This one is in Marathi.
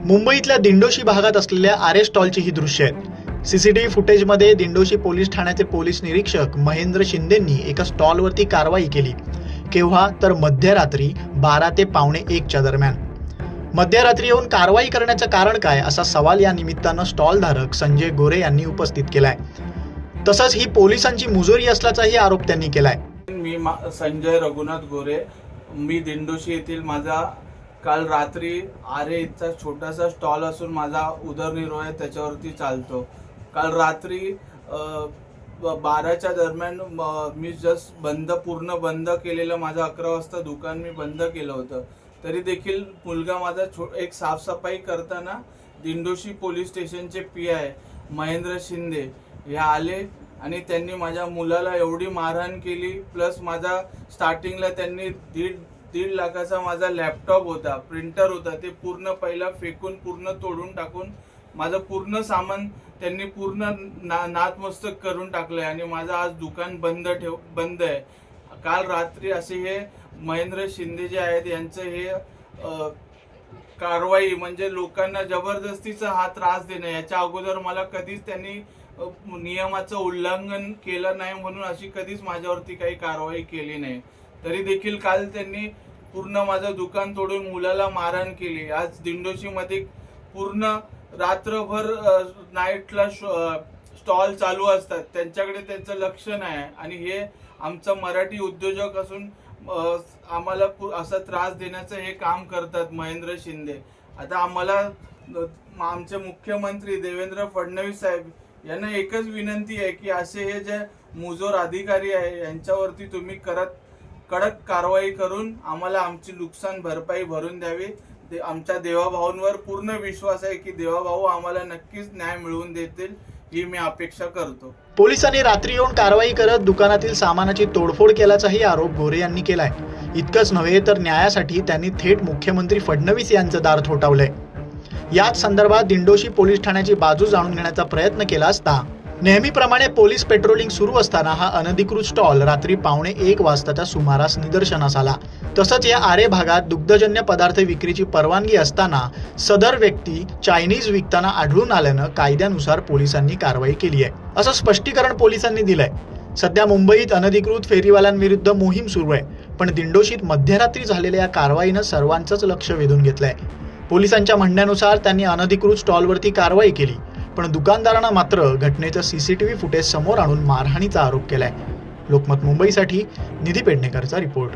मुंबईतल्या दिंडोशी भागात असलेल्या आरे स्टॉलची ही दृश्य आहेत। सीसीटीव्ही फुटेजमध्ये दिंडोशी पोलीस ठाण्याचे पोलीस निरीक्षक महेंद्र शिंदेंनी एका स्टॉलवरती कारवाई केली। केव्हा तर मध्यरात्री 12 ते पावणे 1च्या दरम्यान। मध्यरात्री येऊन कारवाई करण्याचं कारण काय असा सवाल या निमित्तानं स्टॉल धारक संजय गोरे यांनी उपस्थित केलाय। तसंच ही पोलिसांची मुजोरी असल्याचाही आरोप त्यांनी केलाय। मी संजय रघुनाथ गोरे, मी दिंडोशी येथील माझा काल रात्री आरे इथचा छोटासा स्टॉल असून माझा उदरनिर्वाह आहे त्याच्यावरती चालतो। काल रात्री 12च्या दरम्यान मी जस्ट पूर्ण बंद केलेलं माझं 11 वाजता दुकान मी बंद केलं होतं, तरी देखील मुलगा माझा एक साफसफाई करताना दिंडोशी पोलीस स्टेशनचे PI महेंद्र शिंदे हे आले आणि त्यांनी माझ्या मुलाला एवढी मारहाण केली। प्लस माझा स्टार्टिंगला त्यांनी दीड लाखाचा माझा लॅपटॉप होता, प्रिंटर होता, ते पूर्ण पहिला फेकून पूर्ण तोडून टाकून माझं पूर्ण सामान त्यांनी पूर्ण नादमस्तक करून टाकलंय आणि माझं आज दुकान बंद आहे। काल रात्री असे हे महेंद्र शिंदे जे आहेत यांचं हे कारवाई म्हणजे लोकांना जबरदस्तीचा हा त्रास देणं, याच्या अगोदर मला कधीच त्यांनी नियमाचं उल्लंघन केलं नाही म्हणून अशी कधीच माझ्यावरती काही कारवाई केली नाही। तरी देखील काल त्यांनी पूर्ण माझं दुकान तोडून मुलाला मारहाण केली। आज दिंडोशीमध्ये पूर्ण रात्रभर नाईटला स्टॉल चालू असतात, त्यांच्याकडे त्यांचं लक्ष नाही आणि हे आमचं मराठी उद्योजक असून आम्हाला असा त्रास देण्याचं हे काम करतात महेंद्र शिंदे। आता आम्हाला आमचे मुख्यमंत्री देवेंद्र फडणवीस साहेब यांना एकच विनंती आहे की असे हे जे मुजोर अधिकारी आहे यांच्यावरती तुम्ही कडक कारवाई करून आम्हाला आमची नुकसान भरपाई भरून द्यावी। आमच्या देवाभाऊंवर पूर्ण विश्वास आहे की देवाभाऊ आम्हाला नक्कीच न्याय मिळवून देतील ही मी अपेक्षा करतो। पोलिसांनी रात्री येऊन कारवाई करत दुकानातील सामानाची तोडफोड केल्याचाही आरोप गोरे यांनी केलाय। इतकंच नव्हे तर न्यायासाठी त्यांनी थेट मुख्यमंत्री फडणवीस यांचं दार ठोठावलंय। याच संदर्भात दिंडोशी पोलीस ठाण्याची बाजू जाणून घेण्याचा प्रयत्न केला असता नेहमीप्रमाणे पोलीस पेट्रोलिंग सुरू असताना हा अनधिकृत स्टॉल रात्री पावणे 1 वाजताच्या सुमारास निदर्शनास आला। तसंच या आरे भागात दुग्धजन्य पदार्थ विक्रीची परवानगी असताना सदर व्यक्ती चायनीज विकताना आढळून आल्यानं कायद्यानुसार पोलिसांनी कारवाई केली आहे, असं स्पष्टीकरण पोलिसांनी दिलंय। सध्या मुंबईत अनधिकृत फेरीवाल्यांविरुद्ध मोहीम सुरू आहे, पण दिंडोशीत मध्यरात्री झालेल्या या कारवाईनं सर्वांचंच लक्ष वेधून घेतलंय। पोलिसांच्या म्हणण्यानुसार त्यांनी अनधिकृत स्टॉलवरती कारवाई केली, पण दुकानदारांना मात्र घटनेचं सीसीटीव्ही फुटेज समोर आणून मारहाणीचा आरोप केलाय। लोकमत मुंबईसाठी निधी पेडणेकरचा रिपोर्ट।